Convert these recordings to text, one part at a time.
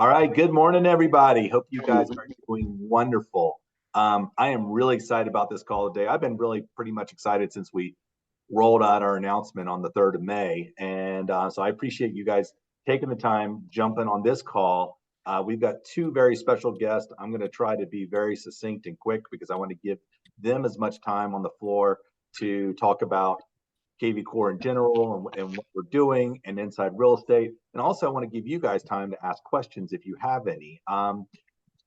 All right, good morning, everybody. Hope you guys are doing wonderful. I am really excited about this call today. I've been really pretty much excited since we rolled out our announcement on the 3rd of May. And so I appreciate you guys taking the time, jumping on this call. We've got two very special guests. I'm going to try to be very succinct and quick because I want to give them as much time on the floor to talk about kvCORE in general and what we're doing and inside real estate. And also I want to give you guys time to ask questions if you have any.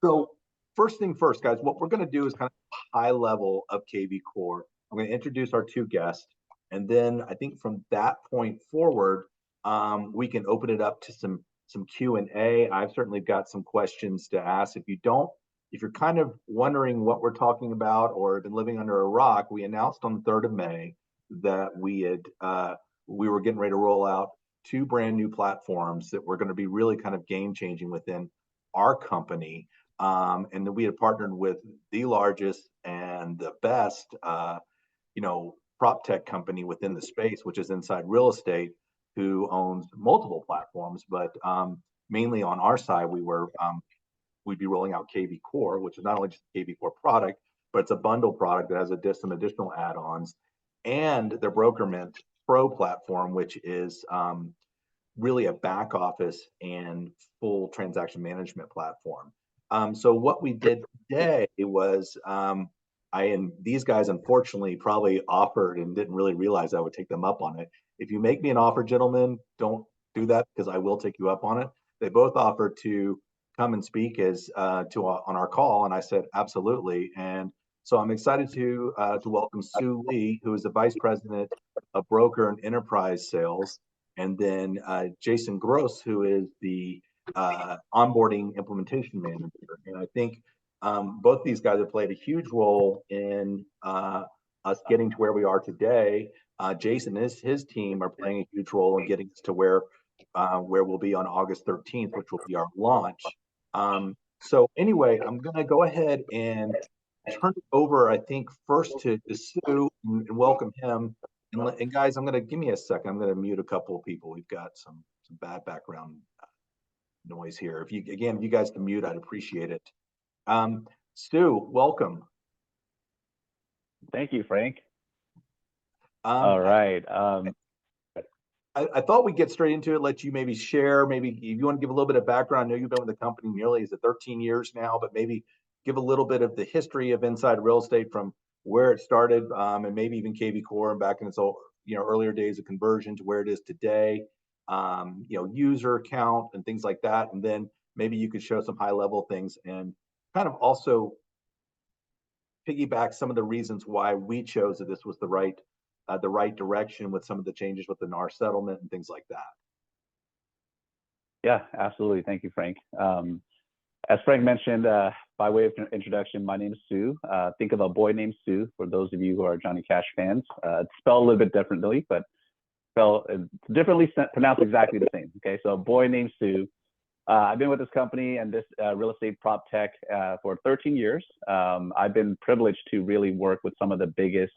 So first thing first, guys, what we're going to do is kind of high level of kvCORE. I'm going to introduce our two guests. And then I think from that point forward, we can open it up to some Q&A. I've certainly got some questions to ask. If you're kind of wondering what we're talking about or been living under a rock, we announced on the 3rd of May that we were getting ready to roll out two brand new platforms that were going to be really kind of game changing within our company, and that we had partnered with the largest and the best prop tech company within the space, which is Inside Real Estate, who owns multiple platforms, but mainly on our side we'd be rolling out kvCORE, which is not only just a kvCORE product, but it's a bundle product that has some additional add-ons, and the BrokerMint Pro platform, which is really a back office and full transaction management platform. So what we did today was and these guys unfortunately probably offered and didn't really realize I would take them up on it. If you make me an offer, gentlemen, don't do that because I will take you up on it. They both offered to come and speak on our call, and I said absolutely. And so I'm excited to welcome Sou Lee, who is the Vice President of Broker and Enterprise Sales, and then Jason Grose, who is the Onboarding Implementation Manager. And I think both these guys have played a huge role in us getting to where we are today. Jason and his team are playing a huge role in getting us to where we'll be on August 13th, which will be our launch. So anyway, I'm going to go ahead and turn it over, I think, first to Sou and welcome him. And guys, give me a second. I'm going to mute a couple of people. We've got some bad background noise here. If you guys can mute, I'd appreciate it. Sou, welcome. Thank you, Frank. All right. I thought we'd get straight into it, let you maybe share, maybe if you want to give a little bit of background. I know you've been with the company nearly 13 years now, but maybe give a little bit of the history of Inside Real Estate from where it started, and maybe even kvCORE and back in its earlier days of conversion to where it is today, user count and things like that. And then maybe you could show some high level things and kind of also piggyback some of the reasons why we chose that this was the right direction with some of the changes within our settlement and things like that. Yeah, absolutely. Thank you, Frank. As Frank mentioned, by way of introduction, my name is Sou. Think of a boy named Sue for those of you who are Johnny Cash fans. It's spelled a little bit differently, but spelled differently, pronounced exactly the same. Okay, so a boy named Sue. I've been with this company and this real estate prop tech for 13 years. I've been privileged to really work with some of the biggest,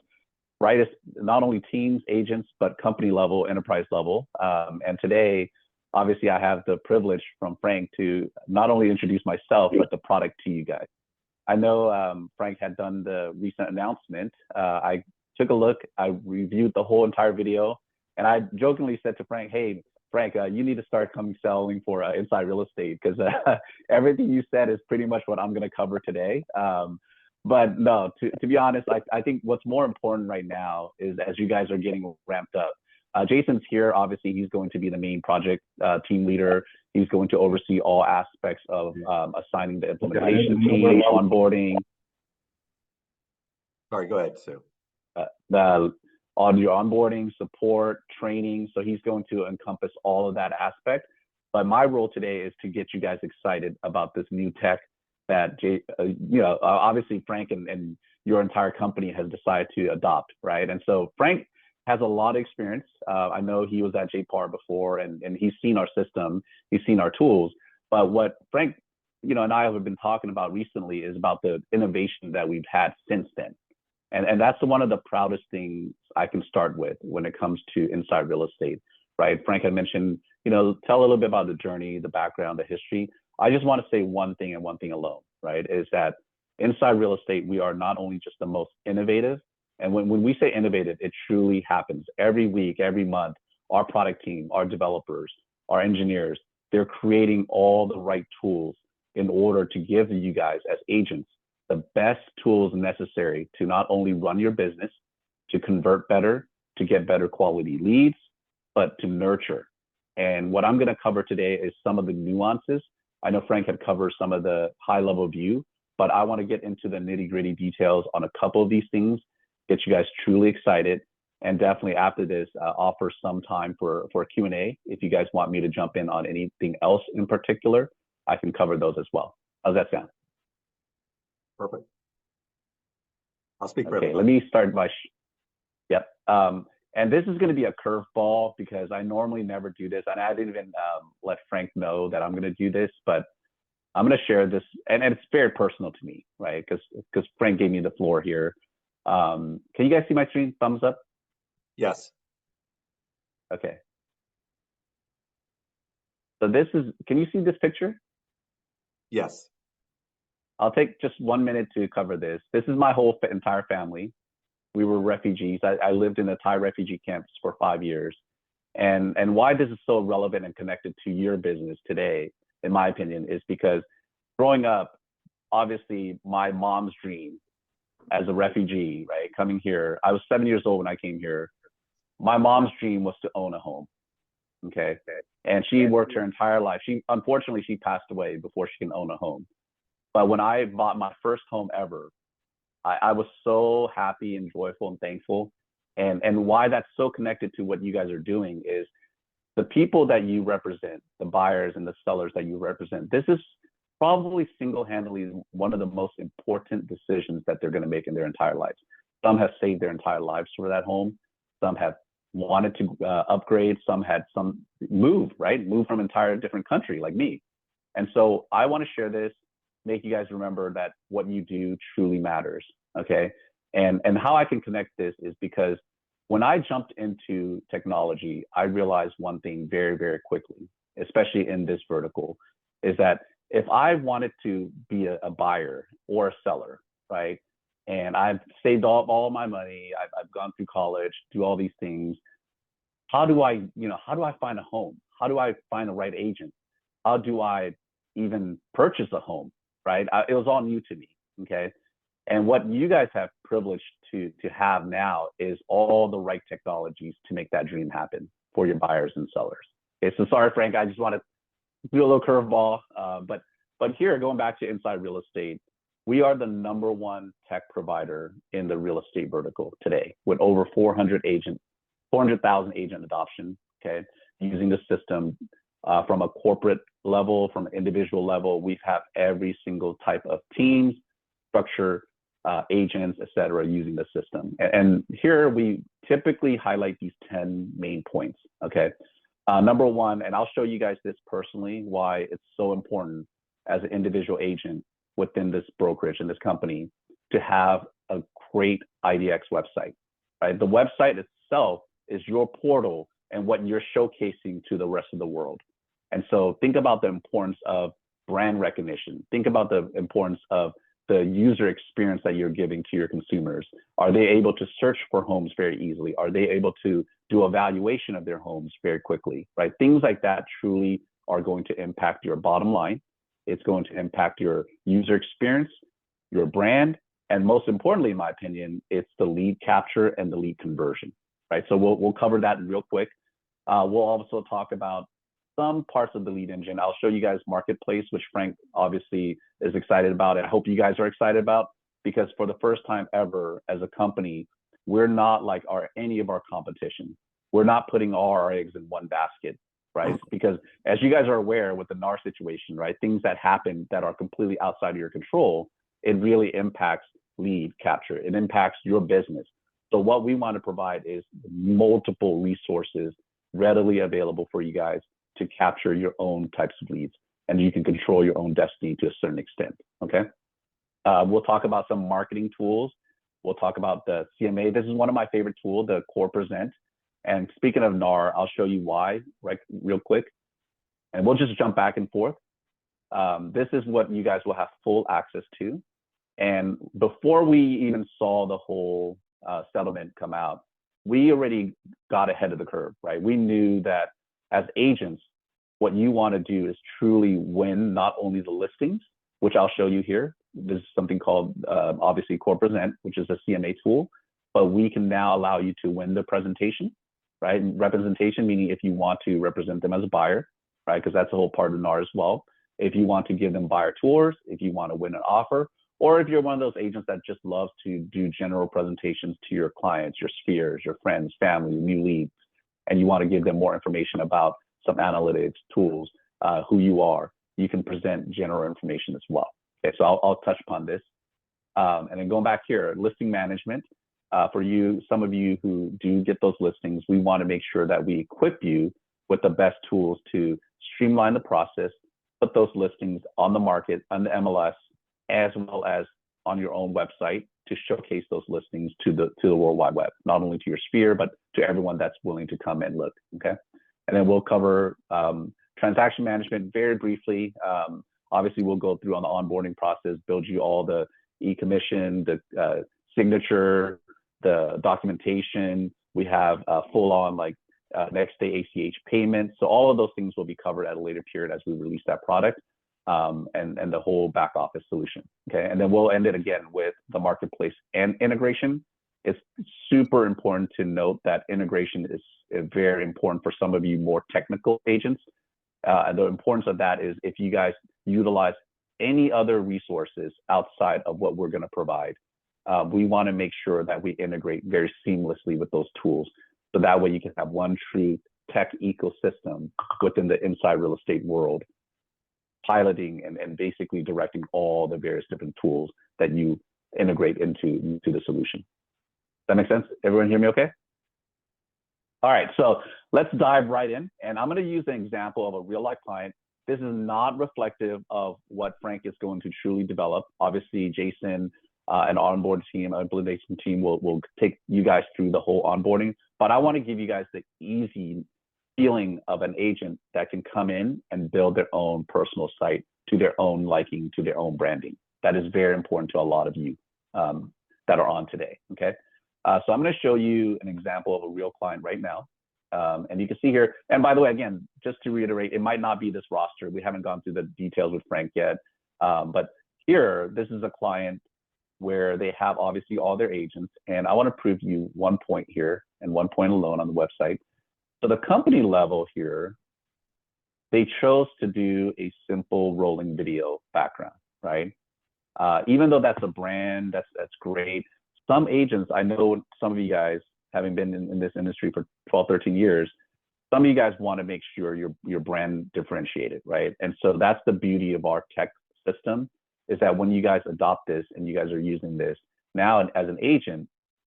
brightest, not only teams, agents, but company level, enterprise level. And today, obviously, I have the privilege from Frank to not only introduce myself, but the product to you guys. I know Frank had done the recent announcement. I took a look, I reviewed the whole entire video, and I jokingly said to Frank, hey, Frank, you need to start selling for Inside Real Estate because everything you said is pretty much what I'm going to cover today. But no, to be honest, I think what's more important right now is as you guys are getting ramped up, Jason's here. Obviously, he's going to be the main project team leader. He's going to oversee all aspects of assigning the implementation team, onboarding. Sorry, go ahead, Sue. On your onboarding, support, training. So he's going to encompass all of that aspect. But my role today is to get you guys excited about this new tech that obviously Frank and your entire company has decided to adopt, right? And so Frank has a lot of experience. I know he was at HPRE before, and he's seen our system, he's seen our tools. But what Frank, and I have been talking about recently is about the innovation that we've had since then. And that's one of the proudest things I can start with when it comes to Inside Real Estate, right? Frank had mentioned, tell a little bit about the journey, the background, the history. I just want to say one thing and one thing alone, right? Is that inside real estate, we are not only just the most innovative, and when we say innovative, it truly happens every week, every month. Our product team, our developers, our engineers, they're creating all the right tools in order to give you guys as agents the best tools necessary to not only run your business, to convert better, to get better quality leads, but to nurture. And what I'm going to cover today is some of the nuances. I know Frank had covered some of the high level view, but I want to get into the nitty gritty details on a couple of these things, get you guys truly excited. And definitely after this, offer some time for Q&A. If you guys want me to jump in on anything else in particular, I can cover those as well. How's that sound? Perfect. I'll speak for Okay, let me start by, yep. And this is going to be a curveball because I normally never do this. And I didn't even let Frank know that I'm going to do this, but I'm going to share this. And it's very personal to me, right? Because Frank gave me the floor here. Can you guys see my screen? Thumbs up? Yes. Okay. So this is, can you see this picture? Yes. I'll take just 1 minute to cover this. This is my whole entire family. We were refugees. I lived in a Thai refugee camps for 5 years. And why this is so relevant and connected to your business today, in my opinion, is because growing up, obviously my mom's dream as a refugee, right, coming here, I was 7 years old when I came here. My mom's dream was to own a home, okay? And she worked her entire life. Unfortunately, she passed away before she can own a home. But when I bought my first home ever, I was so happy and joyful and thankful. And why that's so connected to what you guys are doing is the people that you represent, the buyers and the sellers that you represent, this is probably single-handedly one of the most important decisions that they're going to make in their entire lives. Some have saved their entire lives for that home. Some have wanted to upgrade. Some had move, right? Move from an entire different country like me. And so I want to share this, make you guys remember that what you do truly matters, okay? And how I can connect this is because when I jumped into technology, I realized one thing very, very quickly, especially in this vertical, is that if I wanted to be a buyer or a seller, right? And I've saved all my money, I've gone through college, do all these things. How do I find a home? How do I find the right agent? How do I even purchase a home, right? It was all new to me, okay? And what you guys have privileged to have now is all the right technologies to make that dream happen for your buyers and sellers. Okay, so sorry, Frank, I just want to do a little curveball, but here, going back to inside real estate, we are the #1 tech provider in the real estate vertical today with over 400,000 agent adoption, okay? Using the system from a corporate level, from an individual level, we have every single type of teams, structure, agents, et cetera, using the system. And here we typically highlight these 10 main points, okay? #1, and I'll show you guys this personally, why it's so important as an individual agent within this brokerage and this company to have a great IDX website, right? The website itself is your portal and what you're showcasing to the rest of the world. And so think about the importance of brand recognition. Think about the importance of the user experience that you're giving to your consumers. Are they able to search for homes very easily? Are they able to do a valuation of their homes very quickly, right? Things like that truly are going to impact your bottom line. It's going to impact your user experience, your brand, and most importantly, in my opinion, it's the lead capture and the lead conversion, right? So we'll cover that real quick. We'll also talk about some parts of the lead engine. I'll show you guys Marketplace, which Frank obviously is excited about. And I hope you guys are excited about, because for the first time ever as a company, we're not like any of our competition. We're not putting all our eggs in one basket, right? Because as you guys are aware with the NAR situation, right? Things that happen that are completely outside of your control, it really impacts lead capture. It impacts your business. So what we want to provide is multiple resources readily available for you guys to capture your own types of leads, and you can control your own destiny to a certain extent, okay? We'll talk about some marketing tools. We'll talk about the CMA. This is one of my favorite tools, the Core Present. And speaking of NAR, I'll show you why, right, real quick. And we'll just jump back and forth. This is what you guys will have full access to. And before we even saw the whole settlement come out, we already got ahead of the curve, right? We knew that as agents, what you want to do is truly win not only the listings, which I'll show you here. This is something called, obviously, Core Present, which is a CMA tool, but we can now allow you to win the presentation, right? And representation, meaning if you want to represent them as a buyer, right? Because that's a whole part of NAR as well. If you want to give them buyer tours, if you want to win an offer, or if you're one of those agents that just loves to do general presentations to your clients, your spheres, your friends, family, new leads, and you want to give them more information about some analytics tools, who you are, you can present general information as well. Okay, so I'll touch upon this. And then going back here, listing management. For you, some of you who do get those listings, we want to make sure that we equip you with the best tools to streamline the process, put those listings on the market, on the MLS, as well as on your own website to showcase those listings to the World Wide Web, not only to your sphere, but to everyone that's willing to come and look, okay? And then we'll cover transaction management very briefly. Obviously, we'll go through on the onboarding process, build you all the e-commission, the signature, the documentation. We have full on like next day ACH payments. So all of those things will be covered at a later period as we release that product and the whole back office solution. Okay, and then we'll end it again with the marketplace and integration. It's super important to note that integration is very important for some of you more technical agents. And the importance of that is if you guys utilize any other resources outside of what we're going to provide, we want to make sure that we integrate very seamlessly with those tools. So that way you can have one true tech ecosystem within the inside real estate world, piloting and basically directing all the various different tools that you integrate into the solution. Does that make sense? Everyone hear me okay? All right, so let's dive right in. And I'm going to use an example of a real life client. This is not reflective of what Frank is going to truly develop. Obviously, Jason and onboard team, implementation team will take you guys through the whole onboarding. But I want to give you guys the easy feeling of an agent that can come in and build their own personal site to their own liking, to their own branding. That is very important to a lot of you that are on today, okay? So I'm going to show you an example of a real client right now. And you can see here, and by the way, again, just to reiterate, it might not be this roster. We haven't gone through the details with Frank yet. But here, this is a client where they have obviously all their agents. And I want to prove you one point here and one point alone on the website. So the company level here, they chose to do a simple rolling video background, right? Even though that's a brand, that's great. Some agents, I know some of you guys, having been in this industry for 12, 13 years, some of you guys want to make sure your brand differentiated, right? And so that's the beauty of our tech system, is that when you guys adopt this and you guys are using this, now as an agent,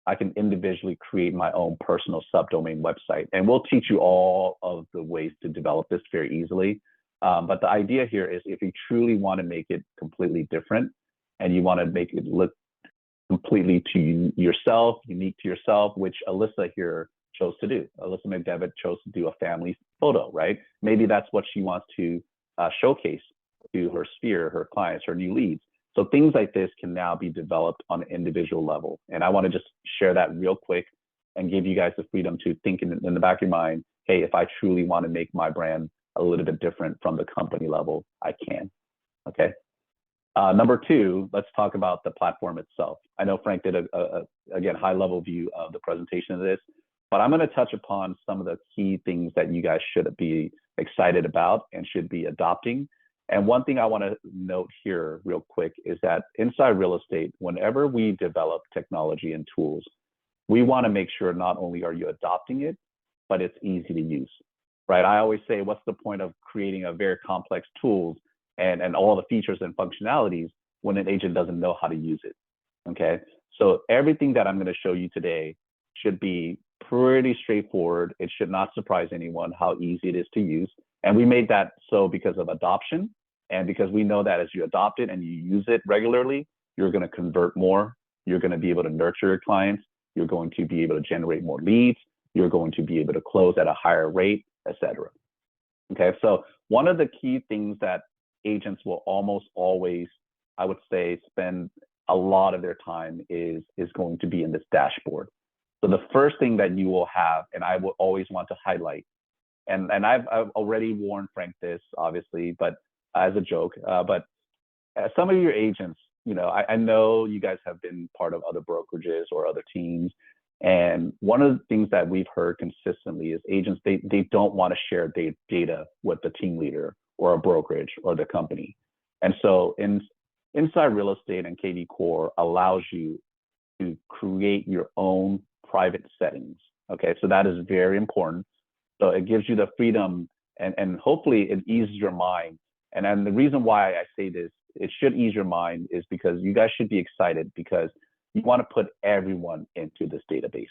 I can individually create my own personal subdomain website. And we'll teach you all of the ways to develop this very easily. But the idea here is if you truly want to make it completely different and you want to make it look completely to yourself, unique to yourself, which Alyssa here chose to do. Alyssa McDevitt chose to do a family photo, right? Maybe that's what she wants to showcase to her sphere, her clients, her new leads. So things like this can now be developed on an individual level. And I want to just share that real quick and give you guys the freedom to think in the back of your mind, hey, if I truly want to make my brand a little bit different from the company level, I can, okay? Number two, let's talk about the platform itself. I know Frank did again, high level view of the presentation of this, but I'm going to touch upon some of the key things that you guys should be excited about and should be adopting. And one thing I want to note here real quick is that inside real estate, whenever we develop technology and tools, we want to make sure not only are you adopting it, but it's easy to use, right? I always say, what's the point of creating a very complex tools and all the features and functionalities when an agent doesn't know how to use it, okay? So everything that I'm going to show you today should be pretty straightforward. It should not surprise anyone how easy it is to use. And we made that so because of adoption and because we know that as you adopt it and you use it regularly, you're going to convert more. You're going to be able to nurture your clients. You're going to be able to generate more leads. You're going to be able to close at a higher rate, et cetera. Okay, so one of the key things that agents will almost always, I would say, spend a lot of their time is going to be in this dashboard. So the first thing that you will have, and I will always want to highlight, and I've already warned Frank this, obviously, but as a joke, but some of your agents, you know, I know you guys have been part of other brokerages or other teams. And one of the things that we've heard consistently is agents, they don't want to share data with the team leader or a brokerage or the company. And so inside real estate and kvCORE allows you to create your own private settings. Okay, so that is very important. So it gives you the freedom and hopefully it eases your mind. And then the reason why I say this, it should ease your mind, is because you guys should be excited because you want to put everyone into this database.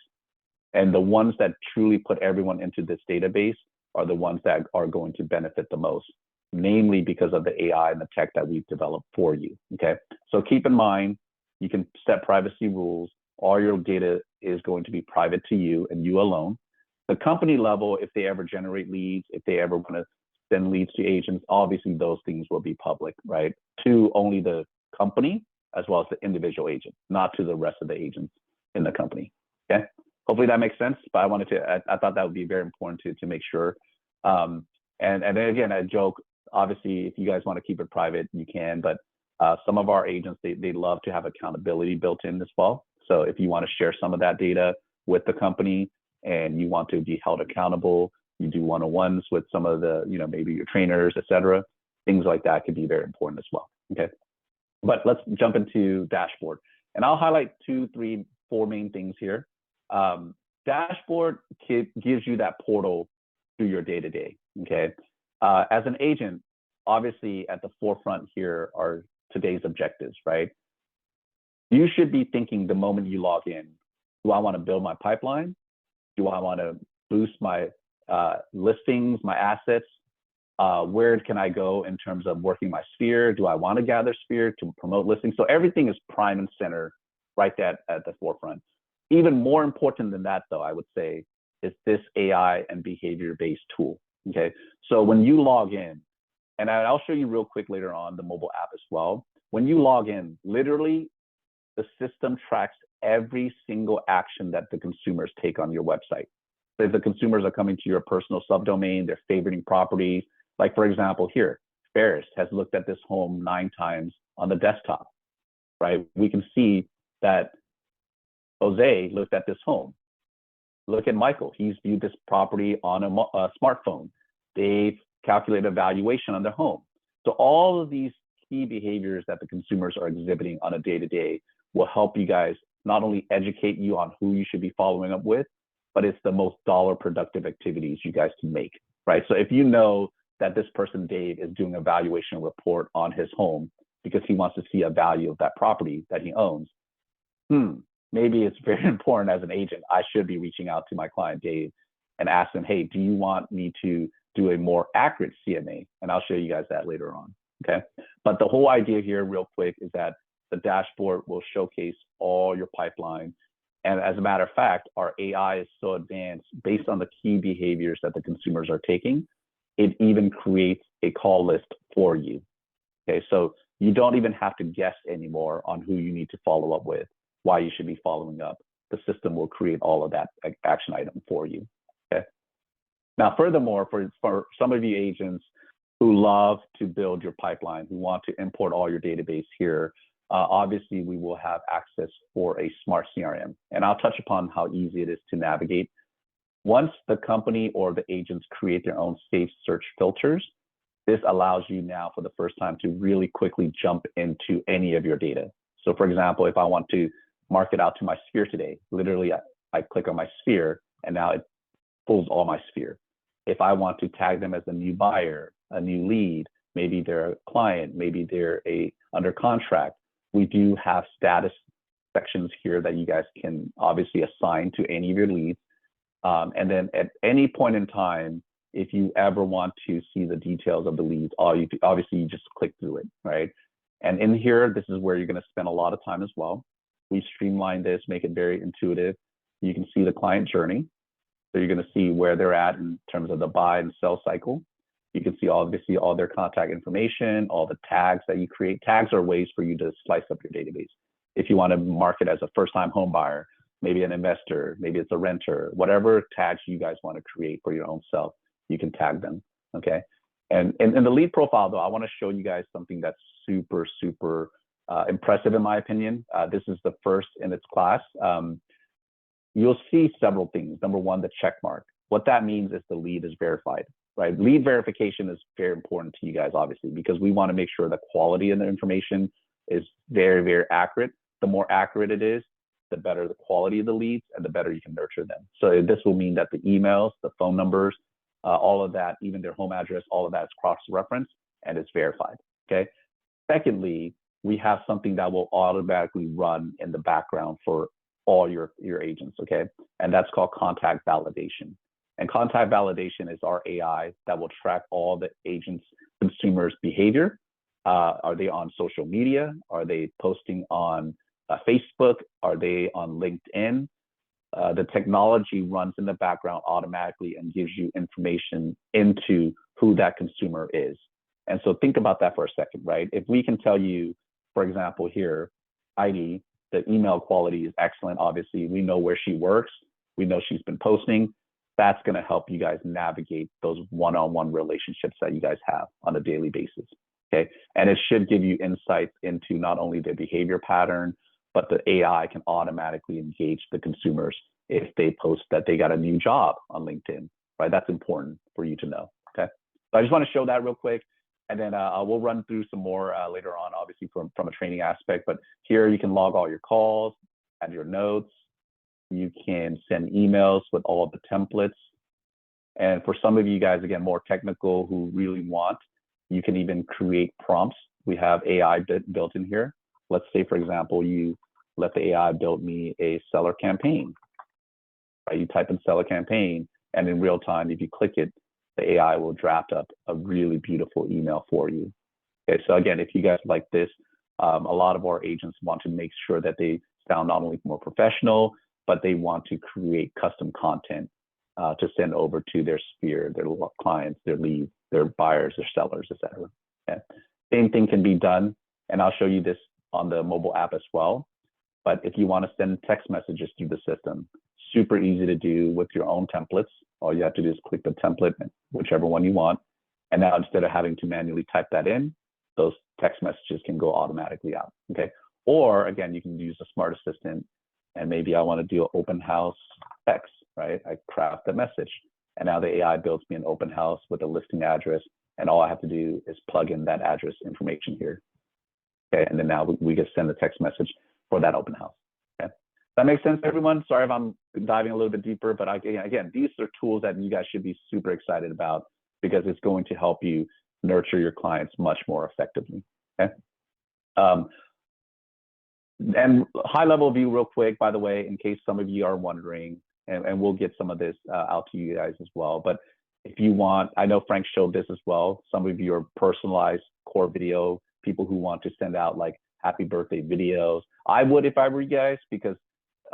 And the ones that truly put everyone into this database are the ones that are going to benefit the most, namely because of the AI and the tech that we've developed for you, okay? So keep in mind, you can set privacy rules. All your data is going to be private to you and you alone. The company level, if they ever generate leads, if they ever want to send leads to agents, obviously those things will be public, right? To only the company as well as the individual agent, not to the rest of the agents in the company, okay? Hopefully that makes sense, but I thought that would be very important to make sure. And then again, I joke, obviously, if you guys want to keep it private, you can, but some of our agents, they love to have accountability built in as well. So if you want to share some of that data with the company and you want to be held accountable, you do one-on-ones with some of the, you know, maybe your trainers, et cetera, things like that could be very important as well, okay? But let's jump into dashboard. And I'll highlight 2, 3, 4 main things here. Dashboard gives you that portal to your day-to-day, okay? As an agent, obviously at the forefront here are today's objectives, right? You should be thinking the moment you log in, do I want to build my pipeline? Do I want to boost my listings, my assets? Where can I go in terms of working my sphere? Do I want to gather sphere to promote listings? So everything is prime and center right there at the forefront. Even more important than that, though, I would say, is this AI and behavior-based tool, okay? So when you log in, and I'll show you real quick later on the mobile app as well. When you log in, literally, the system tracks every single action that the consumers take on your website. So if the consumers are coming to your personal subdomain, they're favoriting properties, like for example here, Ferris has looked at this home 9 times on the desktop, right? We can see that Jose looked at this home. Look at Michael, he's viewed this property on a smartphone. They've calculated a valuation on their home. So all of these key behaviors that the consumers are exhibiting on a day-to-day will help you guys not only educate you on who you should be following up with, but it's the most dollar productive activities you guys can make, right? So if you know that this person, Dave, is doing a valuation report on his home because he wants to see a value of that property that he owns, maybe it's very important as an agent, I should be reaching out to my client, Dave, and ask him, hey, do you want me to do a more accurate CMA? And I'll show you guys that later on, okay? But the whole idea here, real quick, is that the dashboard will showcase all your pipeline. And as a matter of fact, our AI is so advanced based on the key behaviors that the consumers are taking, it even creates a call list for you. Okay, so you don't even have to guess anymore on who you need to follow up with, why you should be following up. The system will create all of that action item for you. Okay. Now, furthermore, for some of you agents who love to build your pipeline, who want to import all your database here, obviously we will have access for a smart CRM. And I'll touch upon how easy it is to navigate. Once the company or the agents create their own safe search filters, this allows you now for the first time to really quickly jump into any of your data. So for example, if I want to market out to my sphere today, literally I click on my sphere and now it pulls all my sphere. If I want to tag them as a new buyer, a new lead, maybe they're a client, maybe they're under contract, we do have status sections here that you guys can obviously assign to any of your leads. And then at any point in time, if you ever want to see the details of the leads, obviously you just click through it, right? And in here, this is where you're going to spend a lot of time as well. We streamline this, make it very intuitive. You can see the client journey. So you're going to see where they're at in terms of the buy and sell cycle. You can see obviously all their contact information, all the tags that you create. Tags are ways for you to slice up your database. If you want to mark it as a first-time home buyer, maybe an investor, maybe it's a renter, whatever tags you guys want to create for your own self, you can tag them, okay? And in the lead profile, though, I want to show you guys something that's super, super impressive in my opinion. This is the first in its class. You'll see several things. Number one, the check mark. What that means is the lead is verified, right? Lead verification is very important to you guys, obviously, because we want to make sure the quality of the information is very, very accurate. The more accurate it is, the better the quality of the leads and the better you can nurture them. So this will mean that the emails, the phone numbers, all of that, even their home address, all of that is cross-referenced and it's verified, okay? Secondly, we have something that will automatically run in the background for all your agents, okay? And that's called contact validation. And contact validation is our AI that will track all the agents' consumers' behavior. Are they on social media? Are they posting on Facebook? Are they on LinkedIn? The technology runs in the background automatically and gives you information into who that consumer is. And so think about that for a second, right? If we can tell you, for example, here, Heidi, the email quality is excellent. Obviously, we know where she works. We know she's been posting. That's going to help you guys navigate those one-on-one relationships that you guys have on a daily basis, okay? And it should give you insights into not only their behavior pattern, but the AI can automatically engage the consumers if they post that they got a new job on LinkedIn, right? That's important for you to know, okay? So I just want to show that real quick. And then we'll run through some more later on, obviously from a training aspect, but here you can log all your calls, add your notes. You can send emails with all of the templates. And for some of you guys, again, more technical who really want, you can even create prompts. We have AI built in here. Let's say, for example, you let the AI build me a seller campaign, right? You type in seller campaign, and in real time, if you click it, the AI will draft up a really beautiful email for you. Okay, so again, if you guys like this, a lot of our agents want to make sure that they sound not only more professional, but they want to create custom content to send over to their sphere, their clients, their leads, their buyers, their sellers, etc. Okay. Same thing can be done, and I'll show you this on the mobile app as well. But if you want to send text messages through the system, super easy to do with your own templates. All you have to do is click the template, whichever one you want. And now instead of having to manually type that in, those text messages can go automatically out, okay? Or again, you can use a smart assistant and maybe I want to do an open house text, right? I craft the message and now the AI builds me an open house with a listing address and all I have to do is plug in that address information here. Okay, and then now we can send a text message for that open house. Okay, that makes sense, everyone? Sorry if I'm diving a little bit deeper, but again, these are tools that you guys should be super excited about because it's going to help you nurture your clients much more effectively. Okay. And high level view real quick, by the way, in case some of you are wondering, and we'll get some of this out to you guys as well. But if you want, I know Frank showed this as well. Some of you are personalized core video, people who want to send out like happy birthday videos. I would if I were you guys, because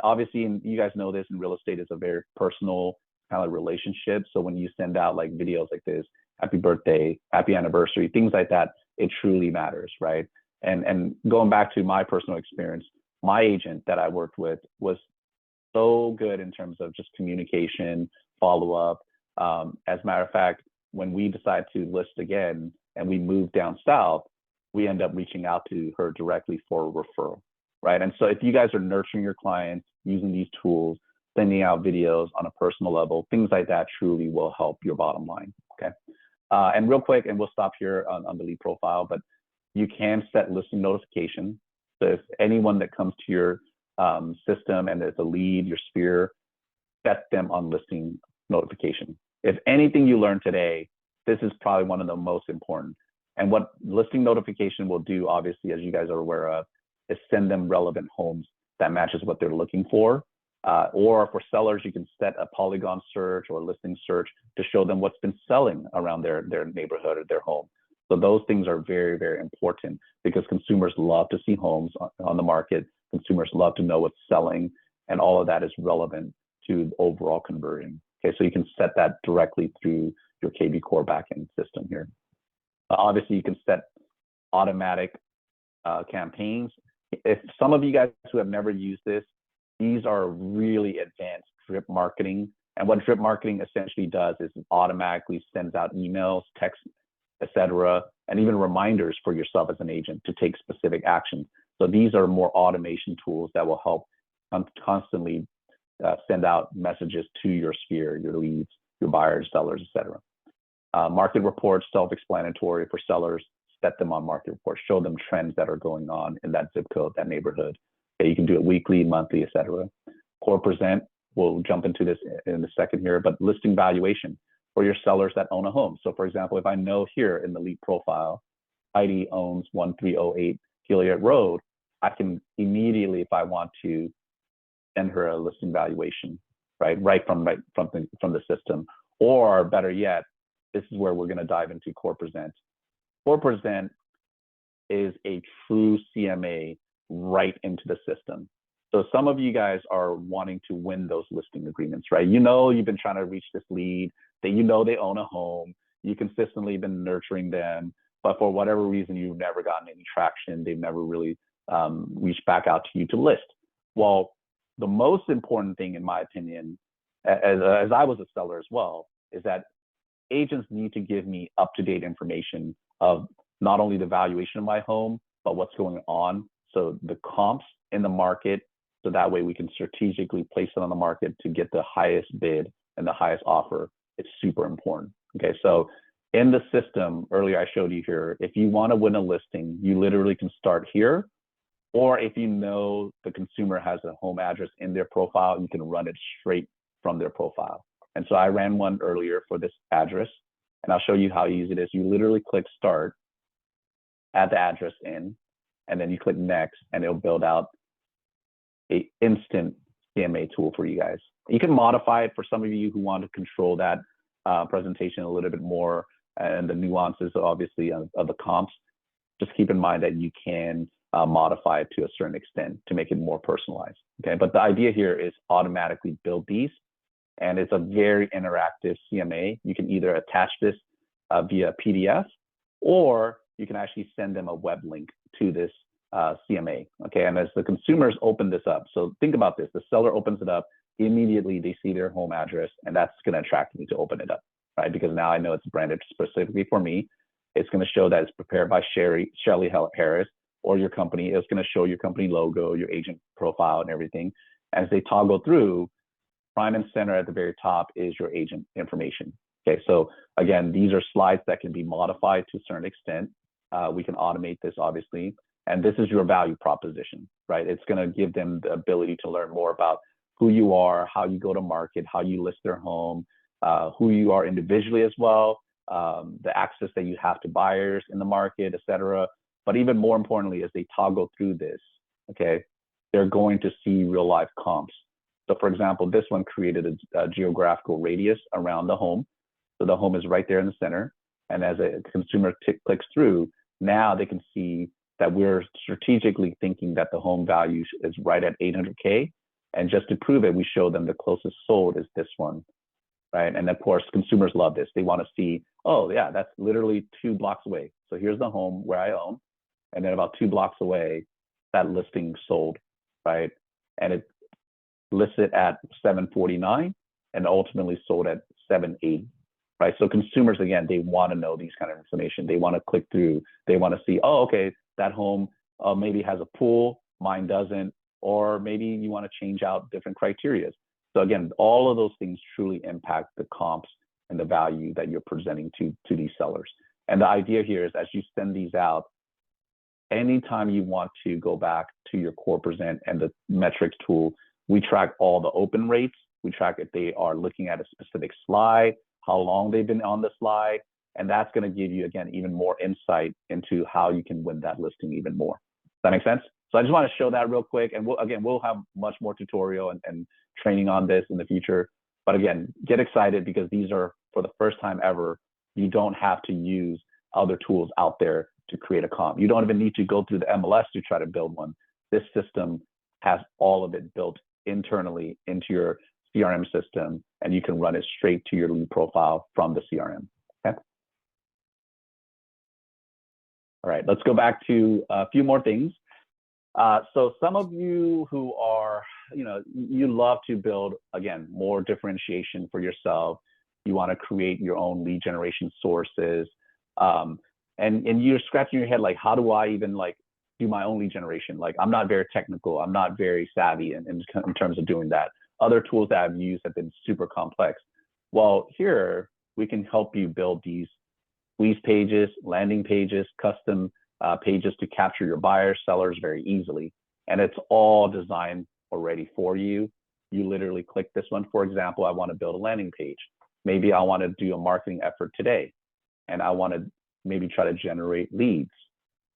obviously, and you guys know this in real estate, is a very personal kind of relationship. So when you send out like videos like this, happy birthday, happy anniversary, things like that, it truly matters, right? And going back to my personal experience, my agent that I worked with was so good in terms of just communication, follow up. As a matter of fact, when we decided to list again and we moved down south, we end up reaching out to her directly for a referral, right? And so if you guys are nurturing your clients using these tools, sending out videos on a personal level, things like that truly will help your bottom line, okay? And real quick, and we'll stop here on the lead profile, but you can set listing notification. So if anyone that comes to your system and there's a lead, your sphere, set them on listing notification. If anything you learned today, this is probably one of the most important. And what listing notification will do, obviously, as you guys are aware of, is send them relevant homes that matches what they're looking for. Or for sellers, you can set a polygon search or listing search to show them what's been selling around their neighborhood or their home. So those things are very, very important because consumers love to see homes on the market. Consumers love to know what's selling, and all of that is relevant to the overall conversion. Okay, so you can set that directly through your kvCORE backend system here. Obviously, you can set automatic campaigns. If some of you guys who have never used this, these are really advanced drip marketing. And what drip marketing essentially does is it automatically sends out emails, text, etc., and even reminders for yourself as an agent to take specific action. So these are more automation tools that will help constantly send out messages to your sphere, your leads, your buyers, sellers, etc. Market reports, self-explanatory for sellers. Set them on market reports. Show them trends that are going on in that zip code, that neighborhood. Okay, you can do it weekly, monthly, etc. Core present. We'll jump into this in a second here, but listing valuation for your sellers that own a home. So for example, if I know here in the lead profile, Heidi owns 1308 Gilead Road, I can immediately, if I want to, send her a listing valuation, right from the system. Or better yet, this is where we're going to dive into Core Present. Core Present is a true CMA right into the system. So some of you guys are wanting to win those listing agreements, right? You know, you've been trying to reach this lead, that you know they own a home, you consistently been nurturing them, but for whatever reason, you've never gotten any traction. They've never really reached back out to you to list. Well, the most important thing, in my opinion, as I was a seller as well, is that agents need to give me up-to-date information of not only the valuation of my home, but what's going on. So the comps in the market, so that way we can strategically place it on the market to get the highest bid and the highest offer. It's super important. Okay, so in the system, earlier I showed you here, if you want to win a listing, you literally can start here. Or if you know the consumer has a home address in their profile, you can run it straight from their profile. And so I ran one earlier for this address, and I'll show you how easy it is. You literally click start, add the address in, and then you click next, and it'll build out an instant CMA tool for you guys. You can modify it for some of you who want to control that presentation a little bit more and the nuances, obviously, of the comps. Just keep in mind that you can modify it to a certain extent to make it more personalized. Okay, but the idea here is automatically build these, and it's a very interactive CMA. You can either attach this via PDF, or you can actually send them a web link to this CMA. Okay, and as the consumers open this up, so think about this: the seller opens it up, immediately they see their home address, and that's going to attract me to open it up, right? Because now I know it's branded specifically for me. It's going to show that it's prepared by Shelly Harris or your company. It's going to show your company logo, your agent profile, and everything. As they toggle through, prime and center at the very top is your agent information. Okay, so again, these are slides that can be modified to a certain extent. We can automate this, obviously, and this is your value proposition, right? It's going to give them the ability to learn more about who you are, how you go to market, how you list their home, who you are individually as well, the access that you have to buyers in the market, et cetera. But even more importantly, as they toggle through this, okay, they're going to see real life comps. So for example, this one created a geographical radius around the home. So the home is right there in the center. And as a consumer clicks through, now they can see that we're strategically thinking that the home value is right at 800K. And just to prove it, we show them the closest sold is this one, right? And of course, consumers love this. They want to see, oh yeah, that's literally 2 blocks away. So here's the home where I own. And then about 2 blocks away, that listing sold, right? And it listed at 749 and ultimately sold at 780, right? So consumers, again, they want to know these kind of information. They want to click through. They want to see, oh, okay, that home maybe has a pool, mine doesn't, or maybe you want to change out different criteria. So again, all of those things truly impact the comps and the value that you're presenting to these sellers. And the idea here is as you send these out, anytime you want to go back to your Core Present and the metrics tool, we track all the open rates. We track if they are looking at a specific slide, how long they've been on the slide, and that's going to give you, again, even more insight into how you can win that listing even more. Does that make sense? So I just want to show that real quick, and we'll have much more tutorial and training on this in the future. But again, get excited because these are, for the first time ever, you don't have to use other tools out there to create a comp. You don't even need to go through the MLS to try to build one. This system has all of it built internally into your CRM system, and you can run it straight to your lead profile from the CRM. Okay. All right, let's go back to a few more things. So some of you who are, you love to build, again, more differentiation for yourself. You want to create your own lead generation sources. And you're scratching your head, like, how do I even do my own lead generation? Like, I'm not very technical. I'm not very savvy in terms of doing that. Other tools that I've used have been super complex. Well, here we can help you build these squeeze pages, landing pages, custom pages to capture your buyers, sellers very easily. And it's all designed already for you. You literally click this one. For example, I want to build a landing page. Maybe I want to do a marketing effort today, and I want to maybe try to generate leads.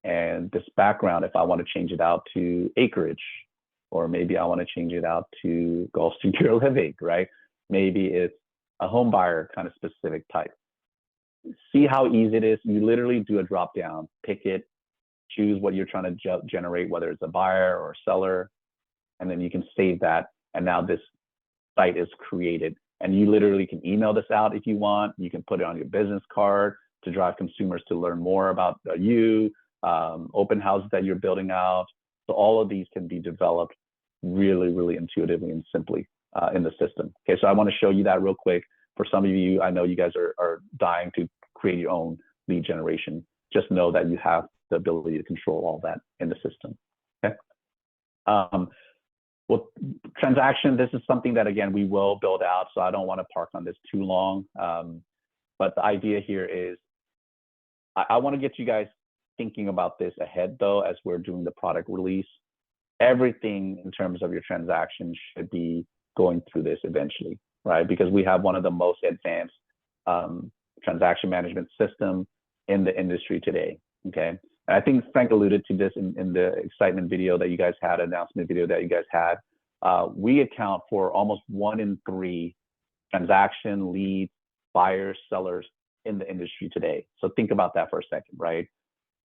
And this background, if I want to change it out to acreage, or maybe I want to change it out to Gulf Secure Living, right? Maybe it's a home buyer kind of specific type. See how easy it is. You literally do a drop down, pick it, choose what you're trying to generate, whether it's a buyer or a seller, and then you can save that. And now this site is created. And you literally can email this out if you want. You can put it on your business card to drive consumers to learn more about you, open houses that you're building out. So all of these can be developed really, really intuitively and simply in the system. Okay, so I want to show you that real quick. For some of you, I know you guys are dying to create your own lead generation. Just know that you have the ability to control all that in the system. Okay. Well, transaction, this is something that, again, we will build out, so I don't want to park on this too long. But the idea here is I want to get you guys thinking about this ahead, though, as we're doing the product release. Everything in terms of your transactions should be going through this eventually, right? Because we have one of the most advanced transaction management system in the industry today, okay? And I think Frank alluded to this in the excitement video that you guys had, announcement video that you guys had. We account for almost 1 in 3 transaction leads, buyers, sellers in the industry today. So think about that for a second, right?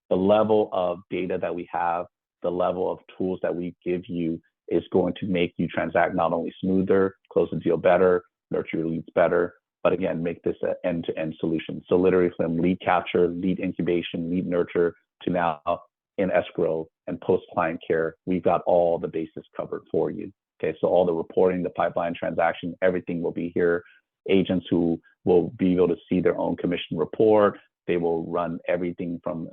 The level of data that we have, the level of tools that we give you is going to make you transact not only smoother, close the deal better, nurture your leads better, but again, make this an end-to-end solution. So literally from lead capture, lead incubation, lead nurture, to now in escrow and post-client care, we've got all the bases covered for you. Okay, so all the reporting, the pipeline transaction, everything will be here. Agents who will be able to see their own commission report. They will run everything from,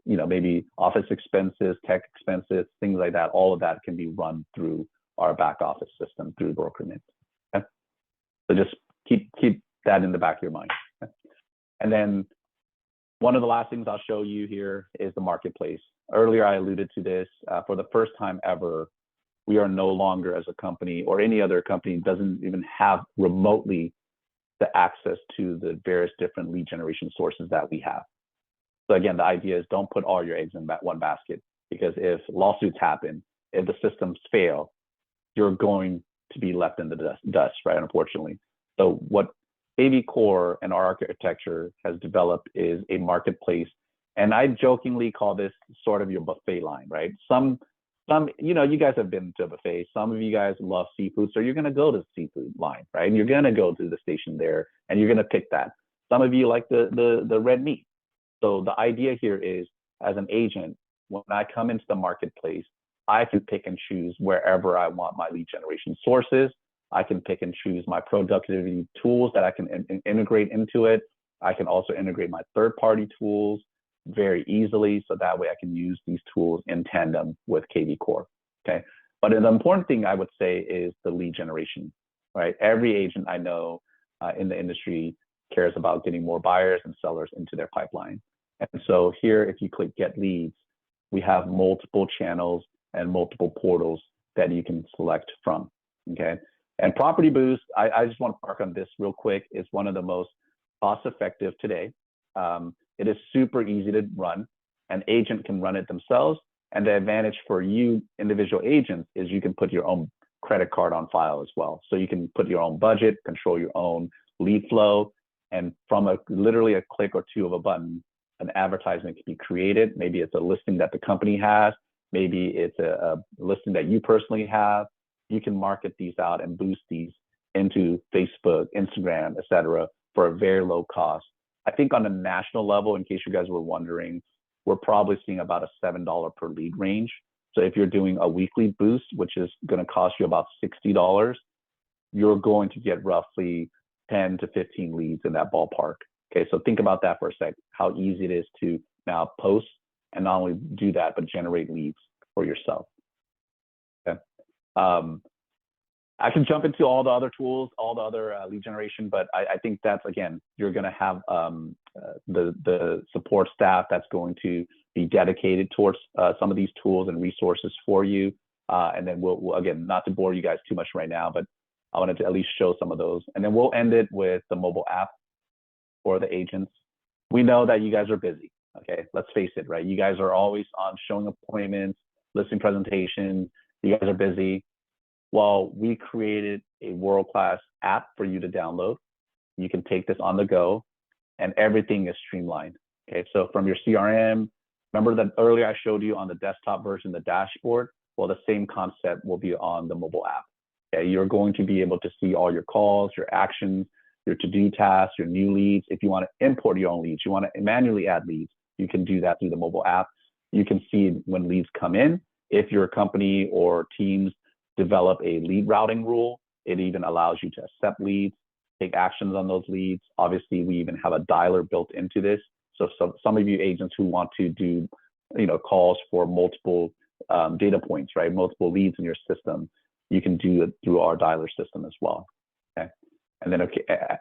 maybe office expenses, tech expenses, things like that. All of that can be run through our back office system through BrokerNet. Okay? So just keep that in the back of your mind. Okay? And then one of the last things I'll show you here is the marketplace. Earlier, I alluded to this. For the first time ever, we are no longer, as a company or any other company, doesn't even have remotely the access to the various different lead generation sources that we have. So again, the idea is don't put all your eggs in one basket, because if lawsuits happen, if the systems fail, you're going to be left in the dust, right? Unfortunately. So what kvCORE and our architecture has developed is a marketplace. And I jokingly call this sort of your buffet line, right? Some, you guys have been to a buffet. Some of you guys love seafood, so you're going to go to the seafood line, right? And you're going to go to the station there, and you're going to pick that. Some of you like the red meat. So the idea here is, as an agent, when I come into the marketplace, I can pick and choose wherever I want my lead generation sources. I can pick and choose my productivity tools that I can integrate into it. I can also integrate my third-party tools very easily, so that way I can use these tools in tandem with kvCORE, okay? But the important thing I would say is the lead generation, right? Every agent I know in the industry cares about getting more buyers and sellers into their pipeline. And so here, if you click Get Leads, we have multiple channels and multiple portals that you can select from, okay? And Property Boost, I just want to park on this real quick, is one of the most cost-effective today. It is super easy to run. An agent can run it themselves. And the advantage for you individual agents is you can put your own credit card on file as well. So you can put your own budget, control your own lead flow. And from literally a click or two of a button, an advertisement can be created. Maybe it's a listing that the company has. Maybe it's a listing that you personally have. You can market these out and boost these into Facebook, Instagram, etc., for a very low cost. I think on a national level, in case you guys were wondering, we're probably seeing about a $7 per lead range. So if you're doing a weekly boost, which is going to cost you about $60, you're going to get roughly 10 to 15 leads in that ballpark. Okay, so think about that for a sec, how easy it is to now post and not only do that, but generate leads for yourself. Okay. I can jump into all the other tools, all the other lead generation, but I think that's, again, you're going to have the support staff that's going to be dedicated towards some of these tools and resources for you. And then we'll, again, not to bore you guys too much right now, but I wanted to at least show some of those. And then we'll end it with the mobile app for the agents. We know that you guys are busy. Okay, let's face it, right? You guys are always on showing appointments, listing presentations. You guys are busy. Well, we created a world-class app for you to download. You can take this on the go, and everything is streamlined. Okay, so from your CRM, remember that earlier I showed you on the desktop version, the dashboard? Well, the same concept will be on the mobile app. Okay, you're going to be able to see all your calls, your actions, your to-do tasks, your new leads. If you want to import your own leads, you want to manually add leads, you can do that through the mobile app. You can see when leads come in. If your company or teams develop a lead routing rule, it even allows you to accept leads, take actions on those leads. Obviously, we even have a dialer built into this. So some of you agents who want to do, calls for multiple data points, right? Multiple leads in your system, you can do it through our dialer system as well. Okay. And then,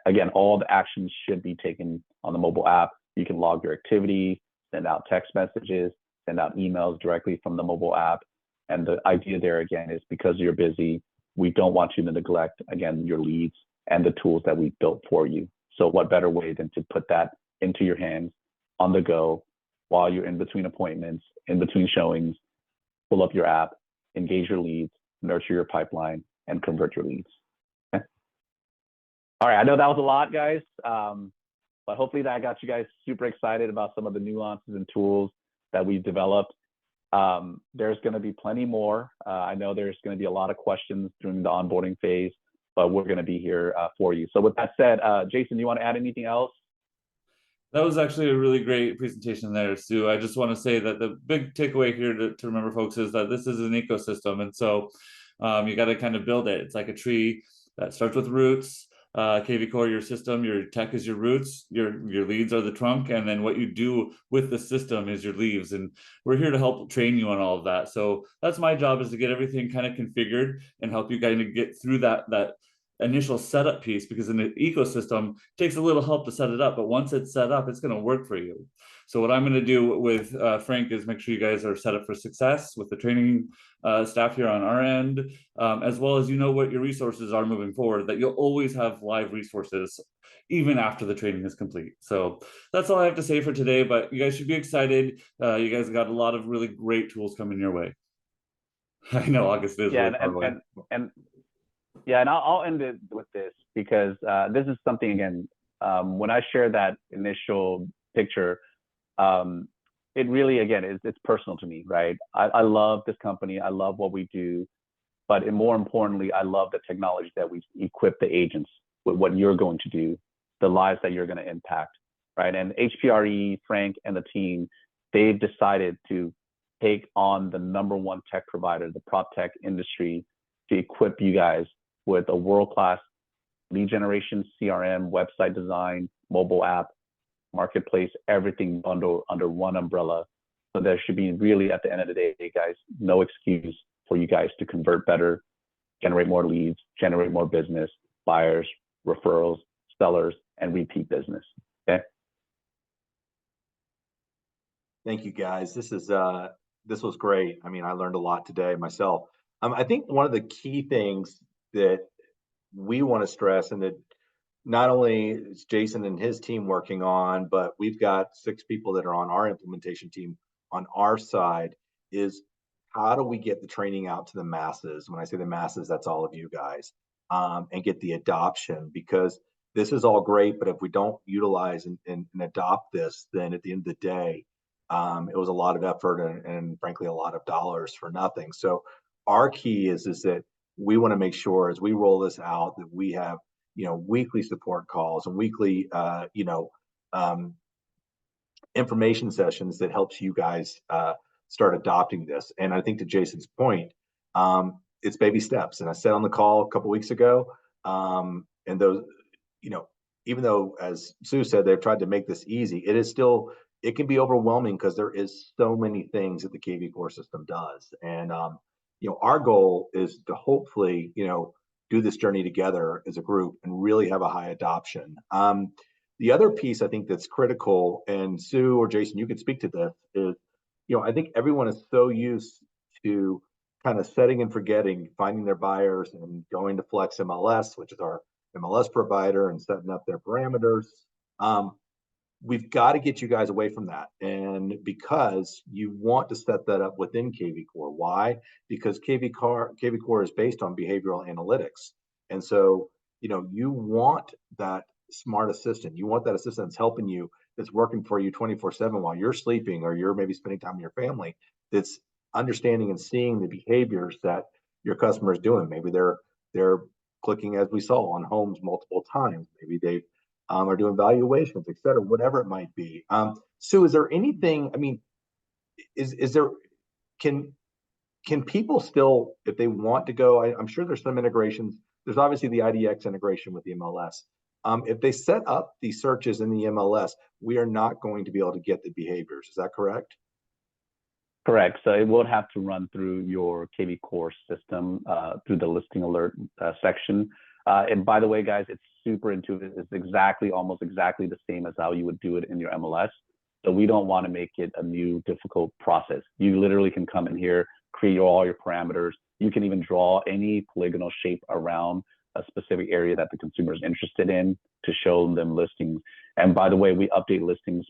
again, all the actions should be taken on the mobile app. You can log your activity, send out text messages, send out emails directly from the mobile app. And the idea there, again, is because you're busy, we don't want you to neglect, again, your leads and the tools that we built for you. So what better way than to put that into your hands on the go while you're in between appointments, in between showings, pull up your app, engage your leads, nurture your pipeline, and convert your leads. Okay. All right, I know that was a lot, guys, but hopefully that got you guys super excited about some of the nuances and tools that we've developed. There's going to be plenty more. I know there's going to be a lot of questions during the onboarding phase, but we're going to be here for you. So with that said, Jason, you want to add anything else? That was actually a really great presentation there, Sue. I just want to say that the big takeaway here to remember, folks, is that this is an ecosystem. And so you got to kind of build it. It's like a tree that starts with roots. kvCORE, your system, your tech is your roots, your leads are the trunk, and then what you do with the system is your leaves. And we're here to help train you on all of that. So that's my job, is to get everything kind of configured and help you kind of get through that initial setup piece, because in the ecosystem it takes a little help to set it up, but once it's set up, it's going to work for you. So what I'm going to do with Frank is make sure you guys are set up for success with the training staff here on our end, as well as what your resources are moving forward, that you'll always have live resources even after the training is complete. So that's all I have to say for today, but you guys should be excited. You guys got a lot of really great tools coming your way. I know August is really far away. And I'll end it with this, because this is something, again, when I share that initial picture, it really, again, it's personal to me, right? I love this company. I love what we do. But more importantly, I love the technology that we equip the agents with, what you're going to do, the lives that you're going to impact, right? And HPRE, Frank, and the team, they've decided to take on the #1 tech provider, the prop tech industry, to equip you guys with a world-class lead generation, CRM, website design, mobile app, marketplace, everything bundled under one umbrella. So there should be really, at the end of the day, guys, no excuse for you guys to convert better, generate more leads, generate more business, buyers, referrals, sellers, and repeat business. Okay. Thank you, guys. This was great. I mean, I learned a lot today myself. I think one of the key things that we want to stress, and that not only is Jason and his team working on, but we've got 6 people that are on our implementation team on our side, is how do we get the training out to the masses? When I say the masses, that's all of you guys, and get the adoption, because this is all great, but if we don't utilize and adopt this, then at the end of the day, it was a lot of effort and frankly, a lot of dollars for nothing. So our key is that we want to make sure as we roll this out that we have, weekly support calls and weekly, information sessions that helps you guys start adopting this. And I think to Jason's point, it's baby steps. And I said on the call a couple weeks ago, and those, even though, as Sue said, they've tried to make this easy, it can be overwhelming because there is so many things that the kvCORE system does. And, our goal is to hopefully, do this journey together as a group and really have a high adoption. The other piece I think that's critical, and Sue or Jason, you can speak to this, is, I think everyone is so used to kind of setting and forgetting, finding their buyers and going to Flex MLS, which is our MLS provider, and setting up their parameters. We've got to get you guys away from that. And because you want to set that up within kvCORE. Why? Because kvCORE is based on behavioral analytics. And so, you want that smart assistant. You want that assistant that's helping you, that's working for you 24/7 while you're sleeping, or you're maybe spending time with your family, that's understanding and seeing the behaviors that your customer is doing. Maybe they're clicking, as we saw, on homes multiple times. Maybe they are doing valuations, et cetera, whatever it might be. Sue, is there anything, is there, can people still, if they want to go, I'm sure there's some integrations. There's obviously the IDX integration with the MLS. If they set up these searches in the MLS, we are not going to be able to get the behaviors. Is that correct? Correct. So it would have to run through your kvCORE system, through the listing alert section. And by the way, guys, it's super intuitive. It's almost exactly the same as how you would do it in your MLS. So we don't want to make it a new difficult process. You literally can come in here, create all your parameters. You can even draw any polygonal shape around a specific area that the consumer is interested in to show them listings. And by the way, we update listings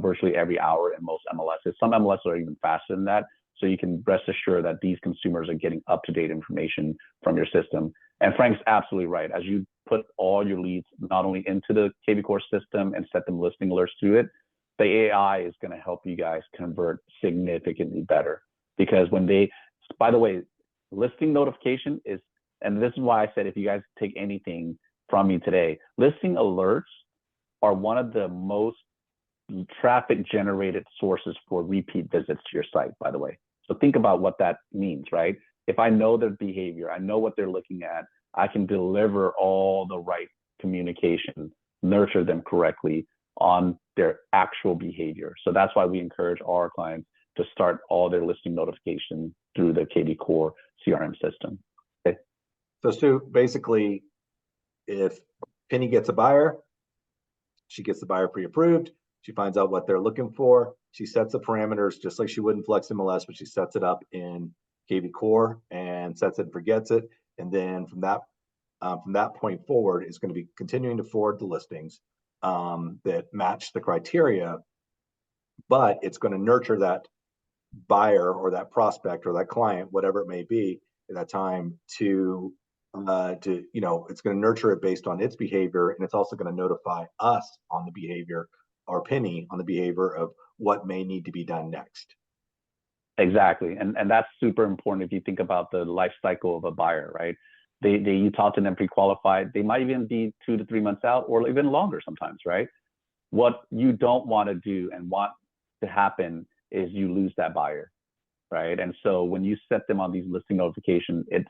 virtually every hour in most MLSs. Some MLSs are even faster than that. So you can rest assured that these consumers are getting up-to-date information from your system. And Frank's absolutely right. As you put all your leads not only into the kvCORE system and set them listing alerts through it, the AI is going to help you guys convert significantly better. Because by the way, listing notification is, and this is why I said if you guys take anything from me today, listing alerts are one of the most traffic generated sources for repeat visits to your site, by the way. So think about what that means, right? If I know their behavior, I know what they're looking at, I can deliver all the right communication, nurture them correctly on their actual behavior. So that's why we encourage our clients to start all their listing notifications through the kvCORE CRM system. Okay. So Sue, basically, if Penny gets a buyer, she gets the buyer pre-approved, she finds out what they're looking for, she sets the parameters just like she would in Flex MLS, but she sets it up in kvCORE and sets it and forgets it. And then from that point forward, it's going to be continuing to forward the listings that match the criteria, but it's going to nurture that buyer or that prospect or that client, whatever it may be at that time, to it's going to nurture it based on its behavior, and it's also going to notify us on the behavior, or Penny on the behavior of what may need to be done next. Exactly, and that's super important if you think about the life cycle of a buyer, right? You talk to them pre-qualified, they might even be 2 to 3 months out, or even longer sometimes, right? What you don't want to do and want to happen is you lose that buyer, right? And so when you set them on these listing notifications, it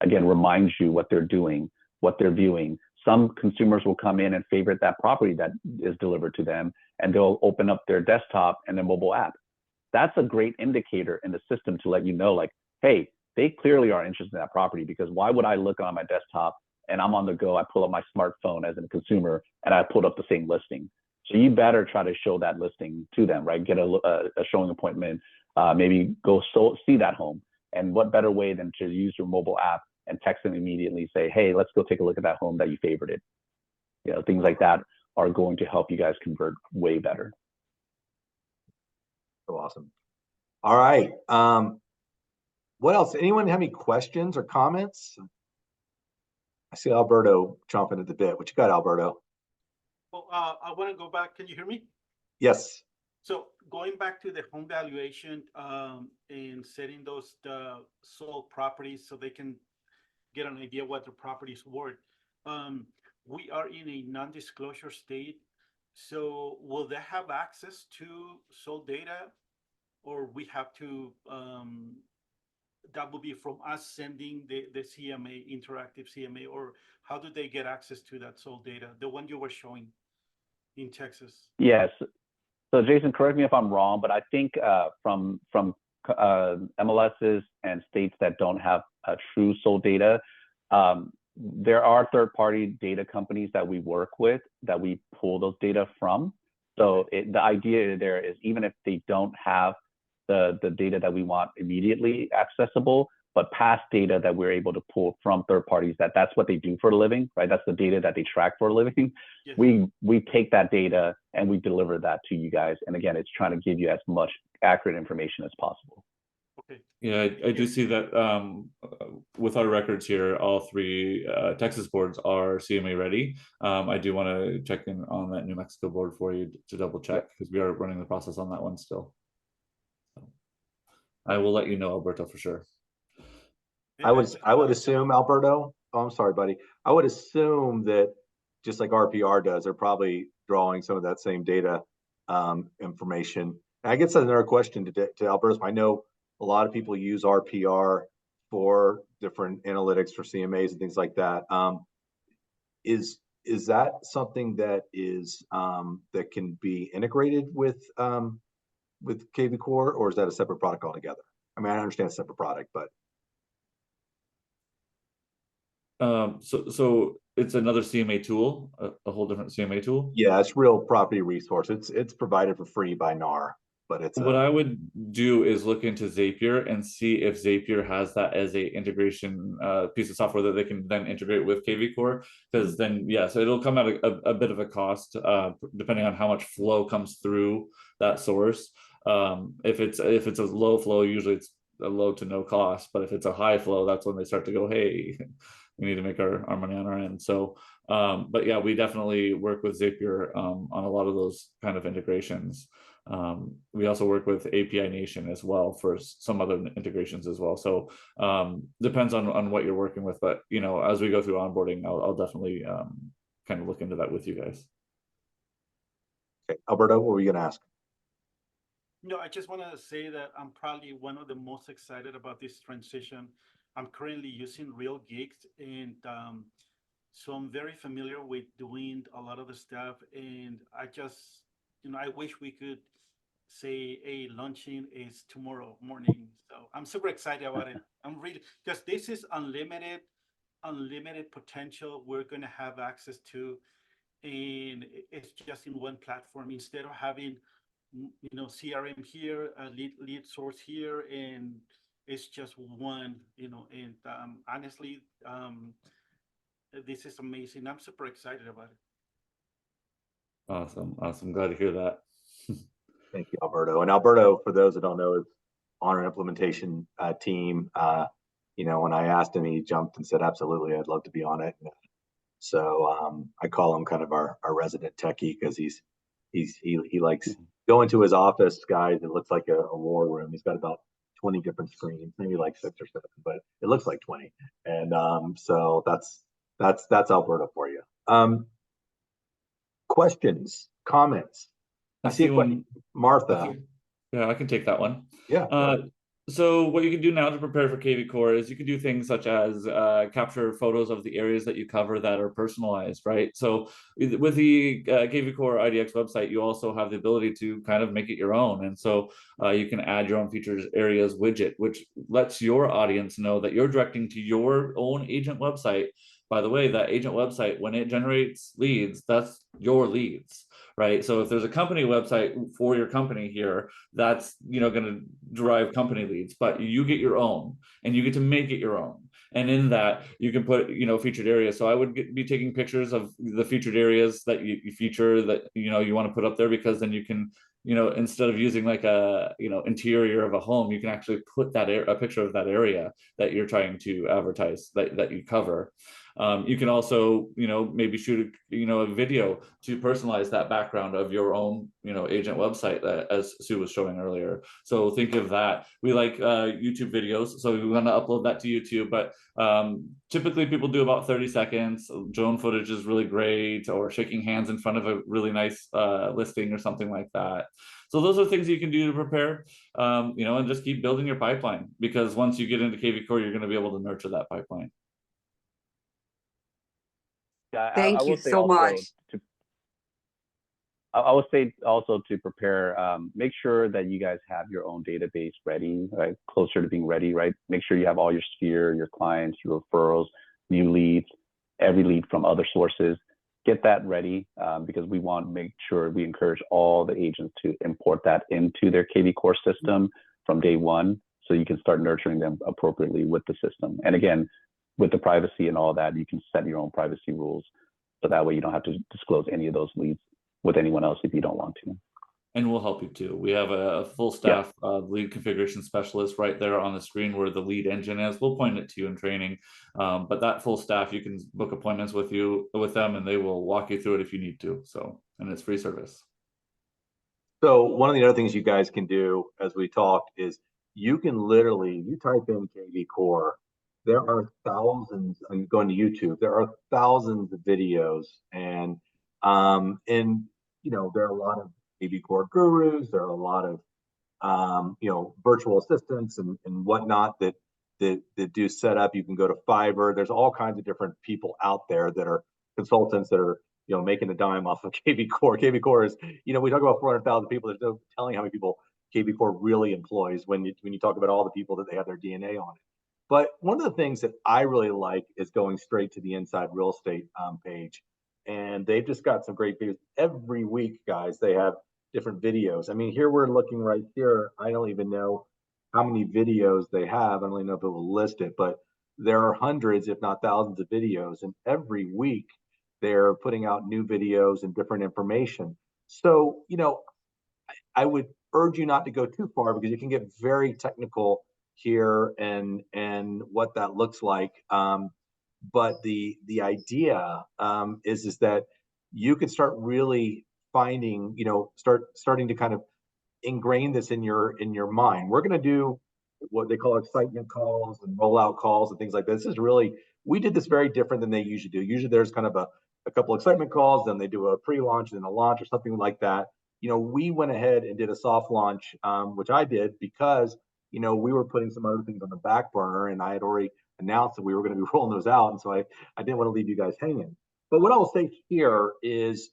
again reminds you what they're doing, what they're viewing. Some consumers will come in and favorite that property that is delivered to them, and they'll open up their desktop and their mobile app. That's a great indicator in the system to let you know, like, hey, they clearly are interested in that property, because why would I look on my desktop and I'm on the go, I pull up my smartphone as a consumer and I pulled up the same listing. So you better try to show that listing to them, right? Get a showing appointment, maybe go see that home. And what better way than to use your mobile app and text them immediately, say, hey, let's go take a look at that home that you favorited. Things like that are going to help you guys convert way better. So awesome. All right. What else? Anyone have any questions or comments? I see Alberto chomping at the bit. What you got, Alberto? Well, I want to go back. Can you hear me? Yes. So going back to the home valuation and setting those sold properties so they can get an idea what the property is worth. We are in a non-disclosure state, so will they have access to sold data, or we have to, that would be from us sending the CMA, interactive CMA, or how do they get access to that sold data, the one you were showing in Texas? Yes. So Jason, correct me if I'm wrong, but I think from MLSs and states that don't have true sold data, there are third-party data companies that we work with that we pull those data from. So the idea there is, even if they don't have the data that we want immediately accessible, but past data that we're able to pull from third parties, that's what they do for a living, right? That's the data that they track for a living. Yes. We take that data and we deliver that to you guys. And again, it's trying to give you as much accurate information as possible. Okay. Yeah, I do see that with our records here, all three Texas boards are CMA ready. I do want to check in on that New Mexico board for you to double check, because we are running the process on that one still. So I will let you know, Alberto, for sure. I would assume, Alberto, oh, I'm sorry, buddy. I would assume that just like RPR does, they're probably drawing some of that same data information. And I guess that's another question to Alberto. I know a lot of people use RPR for different analytics for CMAs and things like that. Is that something that is that can be integrated with kvCORE, or is that a separate product altogether? I mean, I understand it's a separate product, but so it's another CMA tool, a whole different CMA tool. Yeah, it's real property resource. It's provided for free by NAR, but it's what I would do is look into Zapier and see if Zapier has that as a integration piece of software that they can then integrate with kvCORE, because then so it'll come at a bit of a cost depending on how much flow comes through that source. If it's a low flow, usually it's a low to no cost, but if it's a high flow, that's when they start to go, hey, we need to make our money on our end. So but yeah, we definitely work with Zapier on a lot of those kind of integrations. We also work with API Nation as well for some other integrations as well. So depends on what you're working with, but you know, as we go through onboarding, I'll definitely kind of look into that with you guys. Okay, Alberto, what were you gonna ask? No, I just want to say that I'm probably one of the most excited about this transition. I'm currently using real gigs, and so I'm very familiar with doing a lot of the stuff. And I just, you know, I wish we could say, hey, launching is tomorrow morning. So I'm super excited about it. I'm really, because this is unlimited potential we're going to have access to, and it's just in one platform instead of having, you know, CRM here, lead source here, and it's just one, you know. And honestly, this is amazing. I'm super excited about it. Awesome. Glad to hear that. Thank you, Alberto. And Alberto, for those that don't know, is on our implementation team. You know, when I asked him, he jumped and said, absolutely, I'd love to be on it. So I call him kind of our resident techie, because he likes going to his office, guys. It looks like a war room. He's got about 20 different screens, maybe like 6 or 7, but it looks like 20. And so that's Alberto for you. Questions, comments? I see one, Martha. Yeah, I can take that one. Yeah. So what you can do now to prepare for kvCORE is you can do things such as capture photos of the areas that you cover that are personalized, right? So with the kvCORE IDX website, you also have the ability to kind of make it your own. And so you can add your own features areas widget, which lets your audience know that you're directing to your own agent website. By the way, that agent website, when it generates leads, that's your leads, right? So if there's a company website for your company here, that's, you know, going to derive company leads, but you get your own, and you get to make it your own. And in that, you can put, you know, featured areas. So I would be taking pictures of the featured areas that you feature that, you know, you want to put up there, because then you can instead of using like a, interior of a home, you can actually put a picture of that area that you're trying to advertise, that you cover. You can also, maybe shoot a video to personalize that background of your own, agent website, as Sue was showing earlier. So think of that. We like YouTube videos, so we want to upload that to YouTube, but typically people do about 30 seconds. Drone footage is really great, or shaking hands in front of a really nice listing or something like that. So those are things you can do to prepare, and just keep building your pipeline, because once you get into kvCORE, you're going to be able to nurture that pipeline. Yeah, Thank you so much. I would say also to prepare, make sure that you guys have your own database ready, right? Closer to being ready, right? Make sure you have all your sphere, your clients, your referrals, new leads, every lead from other sources. Get that ready, because we want to make sure we encourage all the agents to import that into their kvCORE system from day one, so you can start nurturing them appropriately with the system. And again, with the privacy and all that, you can set your own privacy rules, so that way you don't have to disclose any of those leads with anyone else if you don't want to. And we'll help you too. We have a full staff lead configuration specialist right there on the screen where the lead engine is. We'll point it to you in training, but that full staff, you can book appointments with them, and they will walk you through it if you need to. So, and it's free service. So one of the other things you guys can do as we talked is you can literally, you type in kvCORE, there are thousands, I'm going to YouTube, there are thousands of videos, and there are a lot of kvCORE gurus, there are a lot of virtual assistants and whatnot that do set up. You can go to Fiverr. There's all kinds of different people out there that are consultants that are making a dime off of kvCORE. kvCORE is, we talk about 400,000 people. There's no telling how many people kvCORE really employs when you talk about all the people that they have their DNA on it. But one of the things that I really like is going straight to the Inside Real Estate page. And they've just got some great videos. Every week, guys, they have different videos. I mean, here we're looking right here. I don't even know how many videos they have. I don't even know if it will list it, but there are hundreds, if not thousands of videos. And every week they're putting out new videos and different information. So, I would urge you not to go too far, because it can get very technical here and what that looks like. But the idea is that you could start really finding, starting to kind of ingrain this in your mind. We're going to do what they call excitement calls and rollout calls and things like this. This is really, we did this very different than they usually do. Usually there's kind of a couple excitement calls, then they do a pre-launch and then a launch or something like that. We went ahead and did a soft launch, which I did because, we were putting some other things on the back burner, and I had already announced that we were going to be rolling those out. And so I didn't want to leave you guys hanging. But what I'll say here is,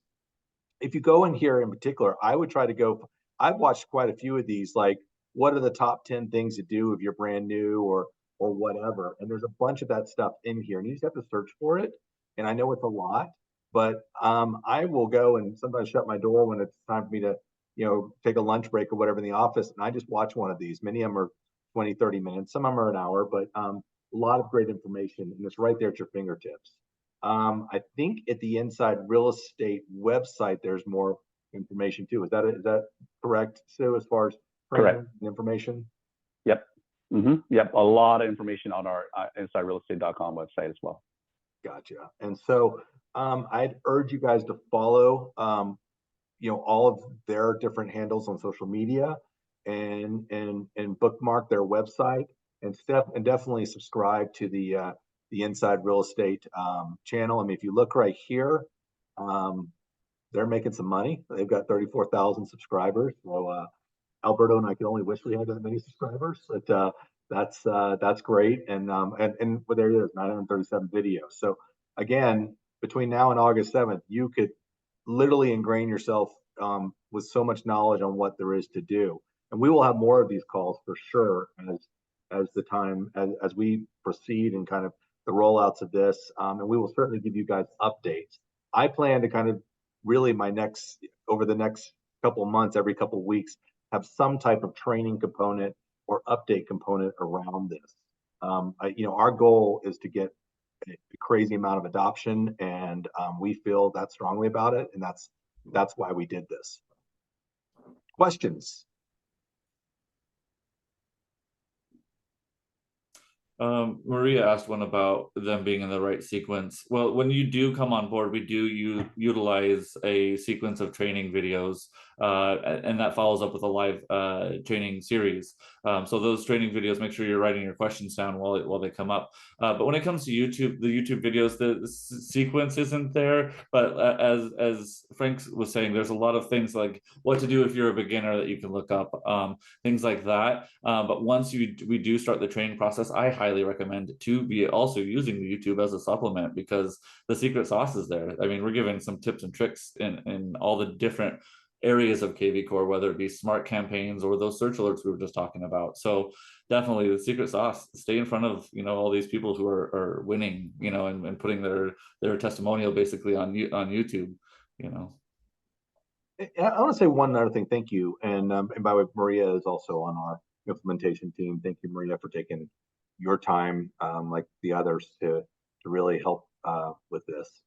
if you go in here in particular, I would try to go, I've watched quite a few of these, like, what are the top 10 things to do if you're brand new or whatever. And there's a bunch of that stuff in here, and you just have to search for it. And I know it's a lot, but I will go and sometimes shut my door when it's time for me to, take a lunch break or whatever in the office. And I just watch one of these. Many of them are 20, 30 minutes. Some of them are an hour, but a lot of great information. And it's right there at your fingertips. I think at the Inside Real Estate website, there's more information too. Is that correct, Sue, as far as correct information? Yep. Yep. A lot of information on our InsideRealEstate.com website as well. Gotcha. And so I'd urge you guys to follow, all of their different handles on social media and bookmark their website, and definitely subscribe to the Inside Real Estate channel. I mean, if you look right here, they're making some money. They've got 34,000 subscribers. So Alberto and I can only wish we had that many subscribers, but that's great. And well, there it is, 937 videos. So again, between now and August 7th, you could literally ingrain yourself with so much knowledge on what there is to do. And we will have more of these calls for sure as the time as we proceed and kind of the rollouts of this. And we will certainly give you guys updates. I plan to kind of really over the next couple of months, every couple of weeks, have some type of training component or update component around this. Our goal is to get a crazy amount of adoption, and we feel that strongly about it, and that's why we did this. Questions? Maria asked one about them being in the right sequence. Well, when you do come on board, we do utilize a sequence of training videos, and that follows up with a live training series. So those training videos, make sure you're writing your questions down while they come up. But when it comes to YouTube, the YouTube videos, the sequence isn't there. But as Frank was saying, there's a lot of things like what to do if you're a beginner that you can look up, things like that. But once we do start the training process, I highly recommend to be also using the YouTube as a supplement, because the secret sauce is there. I mean, we're giving some tips and tricks in all the different areas of kvCORE, whether it be smart campaigns or those search alerts we were just talking about. So definitely the secret sauce, stay in front of, all these people who are winning, and putting their testimonial basically on YouTube. I want to say one other thing. Thank you. And by the way, Maria is also on our implementation team. Thank you, Maria, for taking your time, like the others, to really help with this.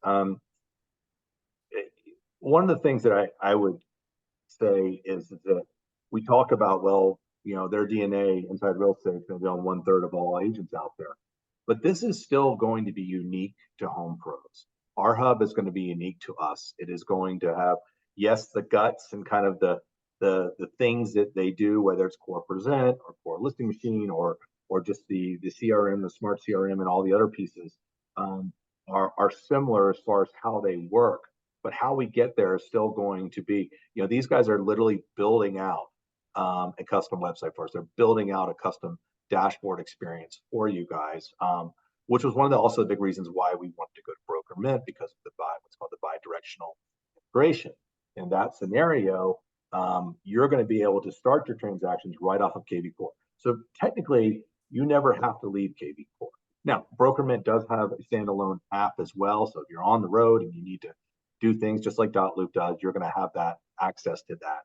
One of the things that I would say is that we talk about, well, their DNA inside real estate is going to be on 1/3 of all agents out there. But this is still going to be unique to home pros. Our hub is going to be unique to us. It is going to have, yes, the guts and kind of the things that they do, whether it's Core Present or Core Listing Machine or just the CRM, the smart CRM, and all the other pieces are similar as far as how they work. But how we get there is still going to be, these guys are literally building out a custom website for us. They're building out a custom dashboard experience for you guys, which was one of the also the big reasons why we wanted to go to Broker Mint, because of what's called the bi-directional integration. In that scenario, you're going to be able to start your transactions right off of kvCORE. So technically, you never have to leave kvCORE. Now, Broker Mint does have a standalone app as well. So if you're on the road and you need to do things just like Dotloop does, you're going to have that access to that.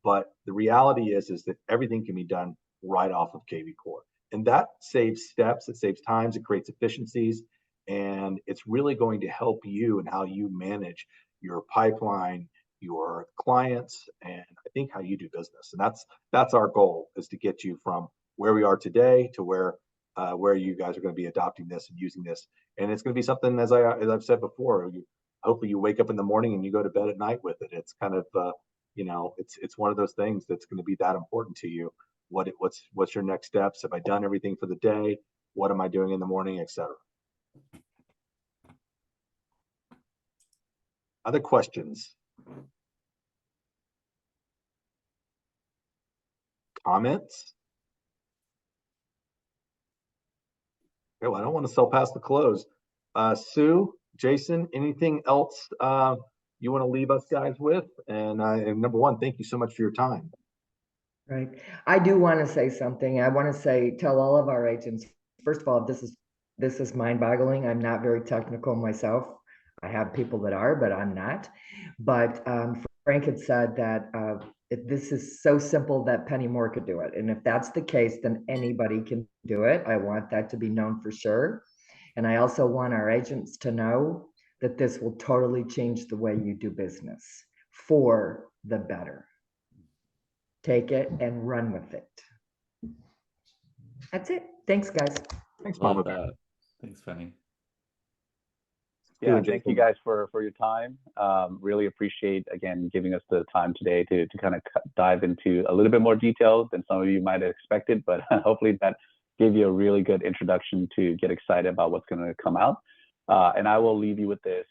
But the reality is that everything can be done right off of kvCORE. And that saves steps, it saves times, it creates efficiencies, and it's really going to help you and how you manage your pipeline, your clients, and I think how you do business. And that's our goal, is to get you from where we are today to where you guys are going to be adopting this and using this. And it's going to be something, as I've said before, hopefully you wake up in the morning and you go to bed at night with it. It's kind of it's one of those things that's going to be that important to you. What's your next steps? Have I done everything for the day? What am I doing in the morning, etc. Other questions? Comments? Okay, well, I don't want to sell past the close. Sue, Jason, anything else you want to leave us guys with? And number one, thank you so much for your time. Right. I do want to say something. I want to tell all of our agents, first of all, this is mind-boggling. I'm not very technical myself. I have people that are, but I'm not. But Frank had said that this is so simple that Penny Moore could do it. And if that's the case, then anybody can do it. I want that to be known for sure. And I also want our agents to know that this will totally change the way you do business for the better. Take it and run with it. That's it. Thanks, guys. Thanks, Love Mama. that. Thanks, Penny. Yeah, thank you guys for your time. Really appreciate, again, giving us the time today to kind of dive into a little bit more detail than some of you might have expected, but hopefully that gave you a really good introduction to get excited about what's going to come out. And I will leave you with this,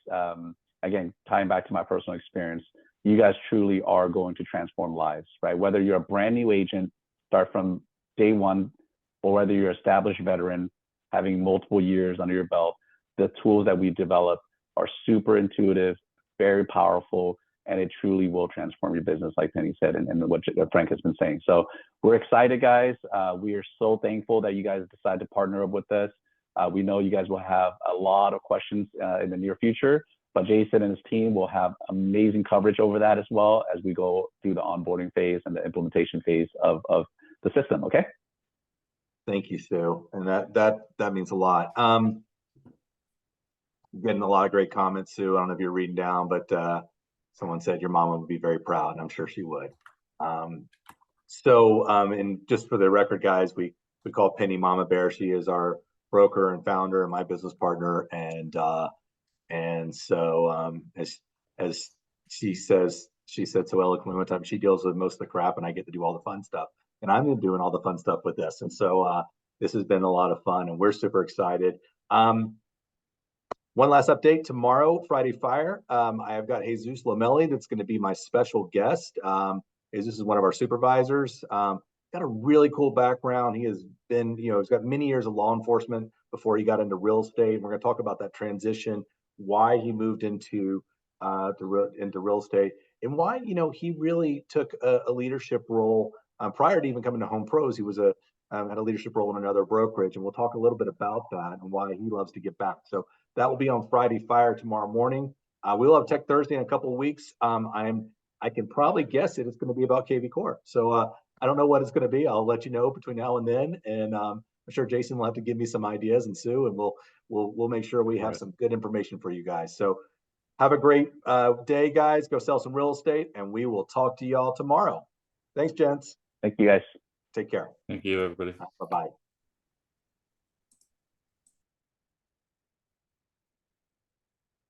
again, tying back to my personal experience. You guys truly are going to transform lives, right? Whether you're a brand new agent, start from day one, or whether you're an established veteran, having multiple years under your belt, the tools that we develop are super intuitive, very powerful, and it truly will transform your business, like Penny said, and what Frank has been saying. So we're excited, guys. We are so thankful that you guys decided to partner up with us. We know you guys will have a lot of questions in the near future, but Jason and his team will have amazing coverage over that as well as we go through the onboarding phase and the implementation phase of the system, okay? Thank you, Sue. And that means a lot. Getting a lot of great comments, Sue. I don't know if you're reading down, but someone said your mama would be very proud, and I'm sure she would. And just for the record, guys, we call Penny Mama Bear. She is our broker and founder and my business partner. And so as she said so eloquently one time, she deals with most of the crap and I get to do all the fun stuff. And I'm doing all the fun stuff with this. And so this has been a lot of fun and we're super excited. One last update tomorrow, Friday Fire. I have got Jesus Lamelli that's going to be my special guest. Jesus is one of our supervisors. Got a really cool background. He has been, he's got many years of law enforcement before he got into real estate. We're going to talk about that transition, why he moved into real estate, and why he really took a leadership role prior to even coming to Home Pros. He was had a leadership role in another brokerage, and we'll talk a little bit about that and why he loves to give back. So that will be on Friday Fire tomorrow morning. We'll have Tech Thursday in a couple of weeks. I can probably guess it's going to be about kvCORE. So I don't know what it's going to be. I'll let you know between now and then. And I'm sure Jason will have to give me some ideas, and Sue, and we'll make sure we have some good information for you guys. So have a great day, guys. Go sell some real estate, and we will talk to y'all tomorrow. Thanks, gents. Thank you, guys. Take care. Thank you, everybody. Bye-bye.